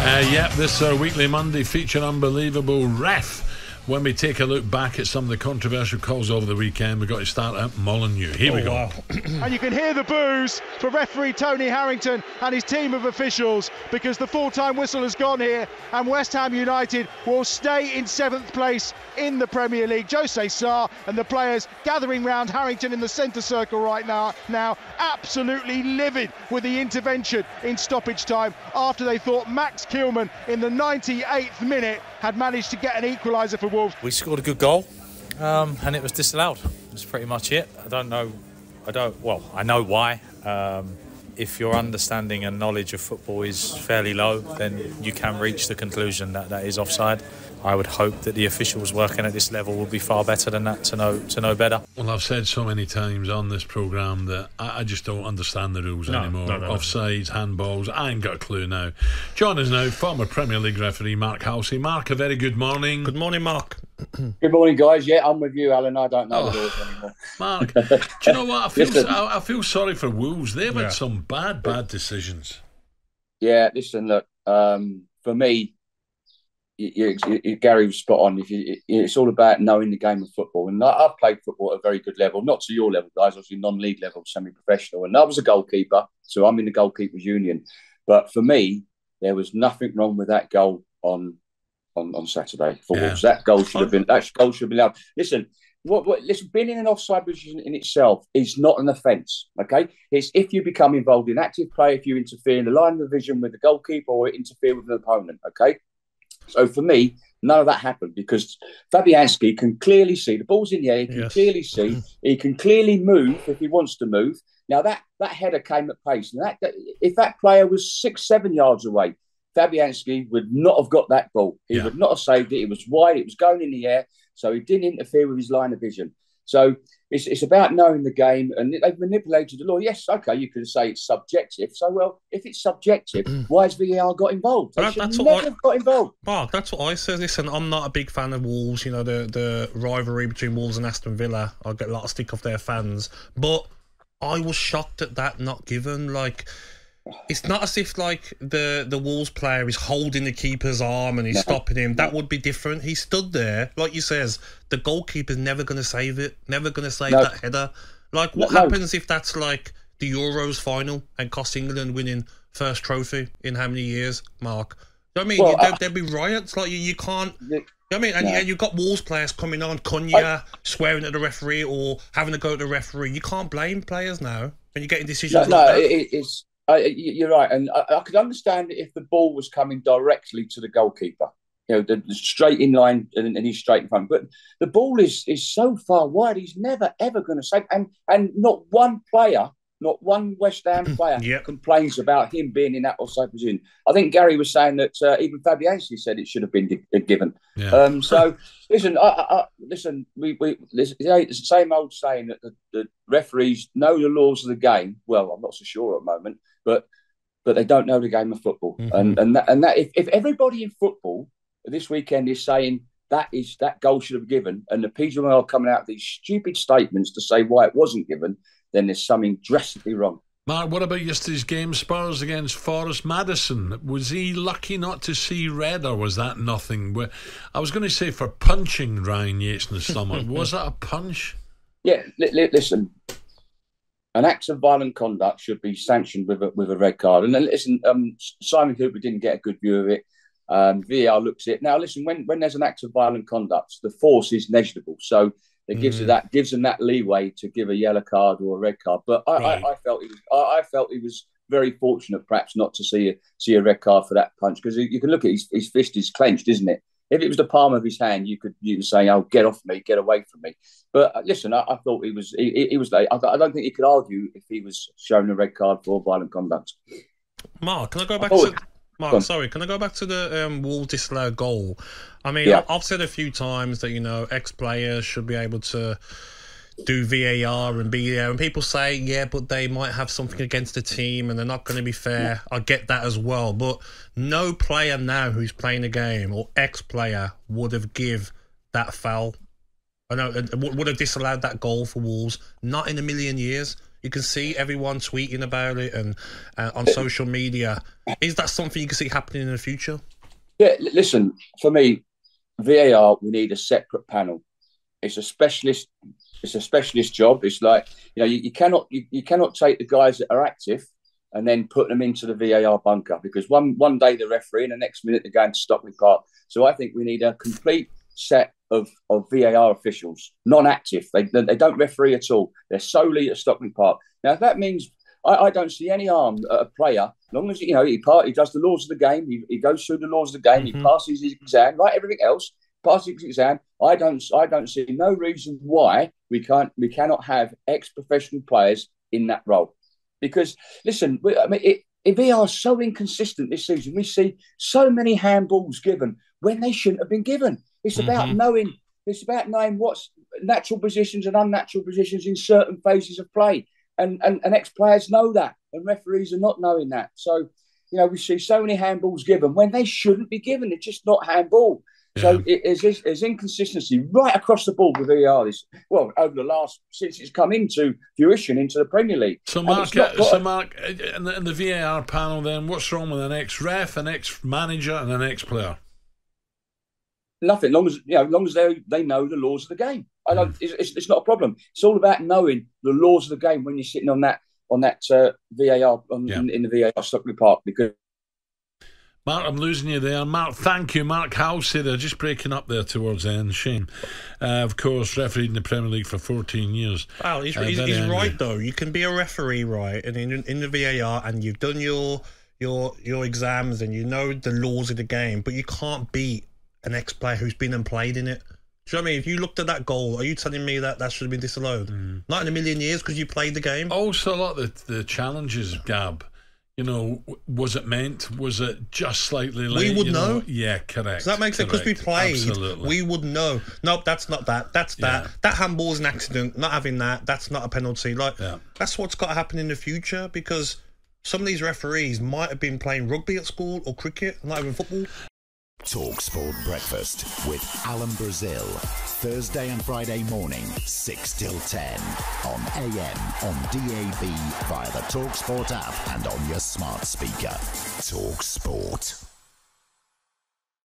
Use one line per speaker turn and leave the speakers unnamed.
Yep, this is our weekly Monday feature, Unbelievable Ref. When we take a look back at some of the controversial calls over the weekend, we've got to start at Molineux. Here we go.
Wow. And you can hear the boos for referee Tony Harrington and his team of officials, because the full-time whistle has gone here and West Ham United will stay in 7th place in the Premier League. Jose Sarr and the players gathering round Harrington in the centre circle right now absolutely livid with the intervention in stoppage time after they thought Max Kilman in the 98th minute had managed to get an equaliser for Wolves.
We scored a good goal and it was disallowed. That's pretty much it. I know why. If your understanding and knowledge of football is fairly low, then you can reach the conclusion that that is offside. I would hope that the officials working at this level will be far better than that to know better.
Well, I've said so many times on this programme that I just don't understand the rules anymore. Offsides, handballs, I ain't got a clue now. Join us now, former Premier League referee Mark Halsey. Mark, a very good morning.
Good morning, Mark.
Good morning, guys. Yeah, I'm with you, Alan. I don't know the rules anymore.
Mark, do you know what? I feel sorry for Wolves. They've had some bad decisions.
Yeah, listen, look, for me, Gary was spot on. It's all about knowing the game of football, and I've played football at a very good level, not to your level, guys. Obviously, non-league level, semi-professional, and I was a goalkeeper, so I'm in the goalkeepers union. But for me, there was nothing wrong with that goal on Saturday for Wolves. That goal should have been out. Listen, listen, being in an offside position in itself is not an offence. Okay, it's if you become involved in active play, if you interfere in the line of vision with the goalkeeper or interfere with an opponent. Okay. So for me, none of that happened because Fabianski can clearly see the ball's in the air. He can clearly see. He can clearly move if he wants to move. Now that header came at pace, and if that player was 6-7 yards away, Fabianski would not have got that ball. He would not have saved it. It was wide. It was going in the air, so he didn't interfere with his line of vision. So it's about knowing the game, and they've manipulated the law. Yes, okay, you could say it's subjective. So, well, if it's subjective, why has VAR got involved? They should never have got involved.
Mark, that's what I said. Listen, I'm not a big fan of Wolves. You know, the rivalry between Wolves and Aston Villa. I get a lot of stick off their fans. But I was shocked at that not given. Like, it's not as if like the Wolves player is holding the keeper's arm and he's stopping him. That would be different. He stood there, like you says, the goalkeeper's never going to save it, never going to save that header. Like, what happens if that's like the Euros final and cost England winning first trophy in how many years, Mark? You know what I mean? There'd be riots. Like, you can't... You know what I mean? And you've got Wolves players coming on, Cunha, swearing at the referee or having to go at the referee. You can't blame players now when you're getting decisions like that.
You're right, and I could understand it if the ball was coming directly to the goalkeeper, you know, the straight in line, and he's straight in front. But the ball is so far wide, he's never ever going to save. And not one player, not one West Ham player complains about him being in that offside position. I think Gary was saying that even Fabianski said it should have been given. Yeah. So listen, listen, it's the same old saying that the referees know the laws of the game. Well, I'm not so sure at the moment, but they don't know the game of football. Mm-hmm. And that if everybody in football this weekend is saying that goal should have been given, and the people are coming out with these stupid statements to say why it wasn't given, then there's something drastically wrong.
Mark, what about yesterday's game, Spurs against Forest Madison? Was he lucky not to see red, or was that nothing? I was going to say for punching Ryan Yates in the stomach. Was that a punch?
Yeah, listen, an act of violent conduct should be sanctioned with a red card. And then listen, Simon Cooper didn't get a good view of it. VAR looks at it. Now, listen, when there's an act of violent conduct, the force is negligible. So it gives them that leeway to give a yellow card or a red card. But I felt he was very fortunate, perhaps, not to see a red card for that punch, because you can look at his fist is clenched, isn't it? If it was the palm of his hand, you could say, "Oh, get off me, get away from me." But listen, I thought he was. I don't think he could argue if he was shown a red card for violent conduct.
Mark, can I go back to? Mark, sorry, can I go back to the Wolves disallowed goal? I mean, I've said a few times that, you know, ex-players should be able to do VAR and be there. And people say, but they might have something against the team and they're not going to be fair. I get that as well. But no player now who's playing a game or ex-player would have give that foul. I know, would have disallowed that goal for Wolves. Not in a million years. You can see everyone tweeting about it and on social media. Is that something you can see happening in the future?
Yeah, listen, for me, VAR, we need a separate panel. It's a specialist. It's a specialist job. It's like, you cannot take the guys that are active and then put them into the VAR bunker, because one day they're refereeing, the next minute they're going to Stockley Park. So I think we need a complete set of VAR officials, non-active. They don't referee at all. They're solely at Stockley Park. Now, if that means I don't see any harm at a player, as long as he does the laws of the game, he goes through the laws of the game, he passes his exam, like everything else, passes his exam. I don't see no reason why we cannot have ex-professional players in that role. Because listen, VAR is so inconsistent this season. We see so many handballs given when they shouldn't have been given. It's about knowing. It's about knowing what's natural positions and unnatural positions in certain phases of play. And ex-players know that, and referees are not knowing that. So, we see so many handballs given when they shouldn't be given. It's just not handball. Yeah. So there's inconsistency right across the board with VAR. Over the last, since it's come into fruition into the Premier League.
So Mark, in the VAR panel, then what's wrong with an ex-ref, an ex-manager, and an ex-player?
Nothing. Long as they know the laws of the game. It's not a problem. It's all about knowing the laws of the game when you're sitting on that VAR in the VAR Stockley Park. Because
Mark, I'm losing you there. Mark, thank you. Mark Halsey, they're just breaking up there towards the end. Shame. Of course, refereed in the Premier League for 14 years.
Wow, he's right though. You can be a referee, right, and in the VAR, and you've done your exams and you know the laws of the game, but you can't beat an ex-player who's been and played in it. Do you know what I mean? If you looked at that goal, are you telling me that should have been disallowed? Not in a million years, because you played the game.
Also, a lot of the challenges, Gab, was it meant? Was it just slightly late?
We would know.
Yeah, correct.
Does that make sense? Because we played.
Absolutely.
We would know. Nope, that's not that. That's that. Yeah. That handball is an accident. Not having that. That's not a penalty. That's what's got to happen in the future, because some of these referees might have been playing rugby at school or cricket, not even football.
talkSPORT Breakfast with Alan Brazil. Thursday and Friday morning, 6 till 10. On AM, on DAB, via the talkSPORT app and on your smart speaker. talkSPORT.